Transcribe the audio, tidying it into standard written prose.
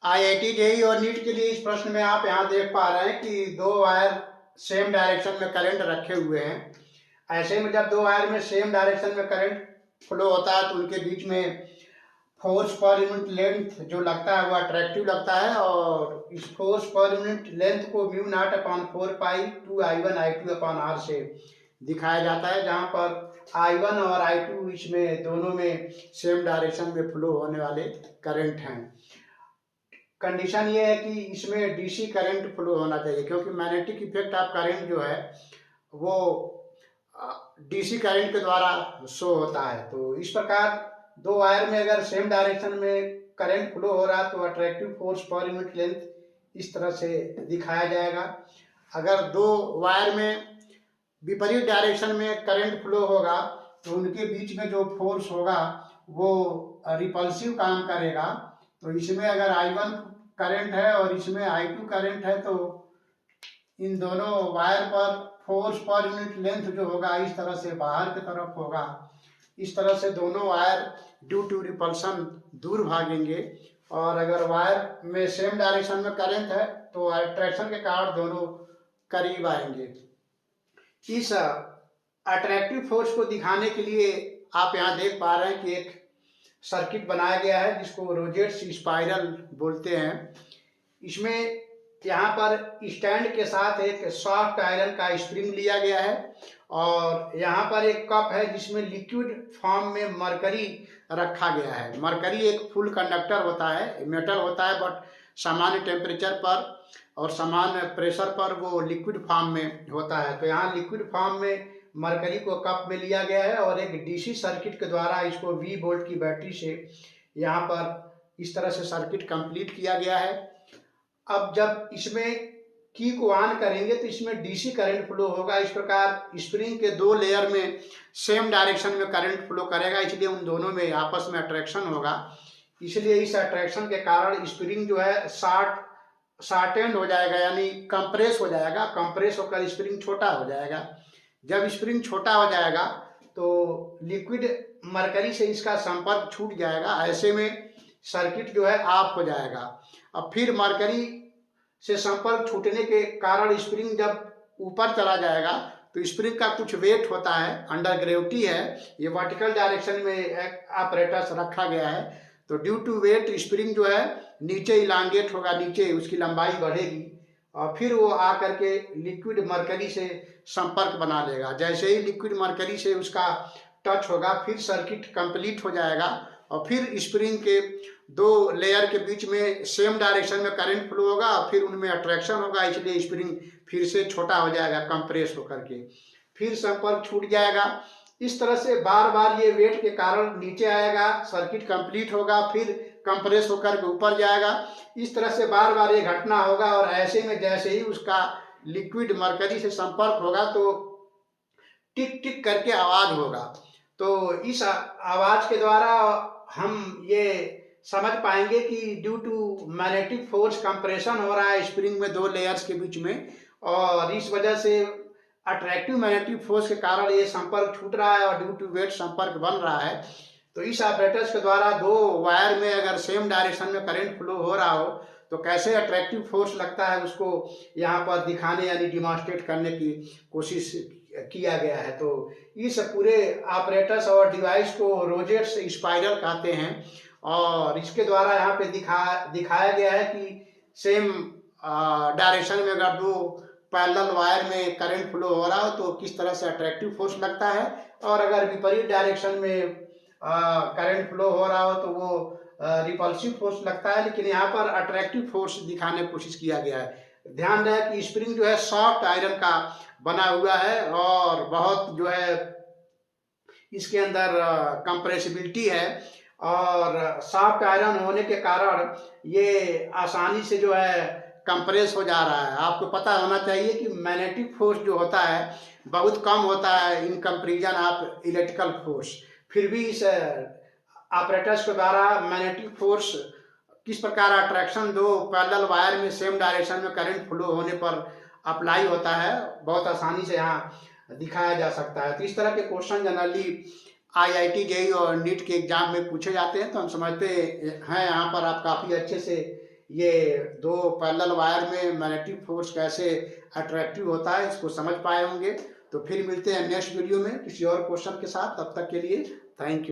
IIT JEE और NEET के लिए इस प्रश्न में आप यहाँ देख पा रहे हैं कि दो वायर सेम डायरेक्शन में करंट रखे हुए हैं। ऐसे में जब दो वायर में सेम डायरेक्शन में करंट फ्लो होता है तो उनके बीच में फोर्स पर यूनिट लेंथ जो लगता है वो अट्रैक्टिव लगता है, और इस फोर्स पर यूनिट लेंथ को म्यू नॉट अपॉन 4 पाई 2I1 I2 अपॉन R से दिखाया जाता है, जहाँ पर I1 और I2 इसमें दोनों में सेम डायरेक्शन में फ्लो होने वाले करंट हैं। कंडीशन ये है कि इसमें डीसी करंट फ्लो होना चाहिए, क्योंकि मैग्नेटिक इफेक्ट ऑफ करंट जो है वो डीसी करंट के द्वारा शो होता है। तो इस प्रकार दो वायर में अगर सेम डायरेक्शन में करंट फ्लो हो रहा है तो attractive force per unit length इस तरह से दिखाया जाएगा। अगर दो वायर में विपरीत डायरेक्शन में करंट फ्लो होगा तो उनके बीच में जो फोर्स होगा वो रिपल्सिव काम करेगा। तो इसमें अगर I1 करंट है और इसमें I2 करंट है तो इन दोनों वायर पर फोर्स पर यूनिट लेंथ जो होगा इस तरह से बाहर की तरफ होगा। इस तरह से दोनों वायर ड्यू टू रिपल्सन दूर भागेंगे, और अगर वायर में सेम डायरेक्शन में करंट है तो अट्रैक्शन के कारण दोनों करीब आएंगे। इस अट्रैक्टिव फोर्स को दिखाने के लिए आप यहाँ देख पा रहे हैं कि एक सर्किट बनाया गया है जिसको रोजेट्स स्पाइरल बोलते हैं। इसमें यहाँ पर स्टैंड के साथ एक सॉफ्ट आयरन का स्प्रिंग लिया गया है, और यहाँ पर एक कप है जिसमें लिक्विड फॉर्म में मरकरी रखा गया है। मरकरी एक फुल कंडक्टर होता है, मेटल होता है, बट सामान्य टेम्परेचर पर और सामान्य प्रेशर पर वो लिक्विड फॉर्म में होता है। तो यहाँ लिक्विड फॉर्म में मरकरी को कप में लिया गया है, और एक डीसी सर्किट के द्वारा इसको V वोल्ट की बैटरी से यहाँ पर इस तरह से सर्किट कंप्लीट किया गया है। अब जब इसमें की को ऑन करेंगे तो इसमें डीसी करंट फ्लो होगा। इस प्रकार स्प्रिंग के दो लेयर में सेम डायरेक्शन में करंट फ्लो करेगा, इसलिए उन दोनों में आपस में अट्रैक्शन होगा। इसलिए इस अट्रैक्शन के कारण स्प्रिंग जो है शॉर्टेंड हो जाएगा, यानी कंप्रेस हो जाएगा। कंप्रेस होकर स्प्रिंग छोटा हो जाएगा। जब स्प्रिंग छोटा हो जाएगा तो लिक्विड मरकरी से इसका संपर्क छूट जाएगा। ऐसे में सर्किट जो है ऑफ हो जाएगा। अब फिर मरकरी से संपर्क छूटने के कारण स्प्रिंग जब ऊपर चला जाएगा तो स्प्रिंग का कुछ वेट होता है, अंडर ग्रेविटी है, ये वर्टिकल डायरेक्शन में एक ऑपरेटस रखा गया है। तो ड्यू टू वेट स्प्रिंग जो है नीचे इलांगेट होगा, नीचे उसकी लंबाई बढ़ेगी, और फिर वो आकर के लिक्विड मरकरी से संपर्क बना लेगा। जैसे ही लिक्विड मरकरी से उसका टच होगा फिर सर्किट कंप्लीट हो जाएगा, और फिर स्प्रिंग के दो लेयर के बीच में सेम डायरेक्शन में करंट फ्लो होगा, फिर उनमें अट्रैक्शन होगा, इसलिए स्प्रिंग फिर से छोटा हो जाएगा कंप्रेस होकर के, फिर संपर्क छूट जाएगा। इस तरह से बार बार ये वेट के कारण नीचे आएगा, सर्किट कंप्लीट होगा, फिर कंप्रेस होकर के ऊपर जाएगा। इस तरह से बार बार ये घटना होगा, और ऐसे में जैसे ही उसका लिक्विड मरकरी से संपर्क होगा तो टिक टिक करके आवाज होगा। तो इस आवाज के द्वारा हम ये समझ पाएंगे कि due to magnetic force compression हो रहा है स्प्रिंग में दो लेयर्स के बीच में, और इस वजह से अट्रैक्टिव मैग्नेटिक फोर्स के कारण ये संपर्क छूट रहा है और ड्यू टू वेट संपर्क बन रहा है। तो इस ऑपरेटर्स के द्वारा दो वायर में अगर सेम डायरेक्शन में करंट फ्लो हो रहा हो तो कैसे अट्रैक्टिव फोर्स लगता है उसको यहाँ पर दिखाने यानी डिमॉन्स्ट्रेट करने की कोशिश किया गया है। तो इस पूरे ऑपरेटर्स और डिवाइस को रोजेट्स स्पाइरल कहते हैं, और इसके द्वारा यहाँ पे दिखाया गया है कि सेम डायरेक्शन में अगर दो पैरेलल वायर में करंट फ्लो हो रहा हो तो किस तरह से अट्रैक्टिव फोर्स लगता है, और अगर विपरीत डायरेक्शन में करंट फ्लो हो रहा हो तो वो रिपल्सिव फोर्स लगता है। लेकिन यहाँ पर अट्रैक्टिव फोर्स दिखाने की कोशिश किया गया है। ध्यान रहे कि स्प्रिंग जो है सॉफ्ट आयरन का बना हुआ है, और बहुत जो है इसके अंदर कंप्रेसिबिलिटी है, और सॉफ्ट आयरन होने के कारण ये आसानी से जो है कंप्रेस हो जा रहा है। आपको पता होना चाहिए कि मैग्नेटिक फोर्स जो होता है बहुत कम होता है in comparison of electrical force. फिर भी इस ऑपरेटर्स के द्वारा मैग्नेटिक फोर्स किस प्रकार अट्रैक्शन दो पैरेलल वायर में सेम डायरेक्शन में करंट फ्लो होने पर अप्लाई होता है बहुत आसानी से यहाँ दिखाया जा सकता है। तो इस तरह के क्वेश्चन जनरली आईआईटी जेईई और नीट के एग्जाम में पूछे जाते हैं, तो हम समझते हैं यहाँ पर आप काफ़ी अच्छे से ये दो पैरेलल वायर में मैग्नेटिक फोर्स कैसे अट्रैक्टिव होता है इसको समझ पाए होंगे। तो फिर मिलते हैं नेक्स्ट वीडियो में किसी और क्वेश्चन के साथ। तब तक के लिए थैंक यू।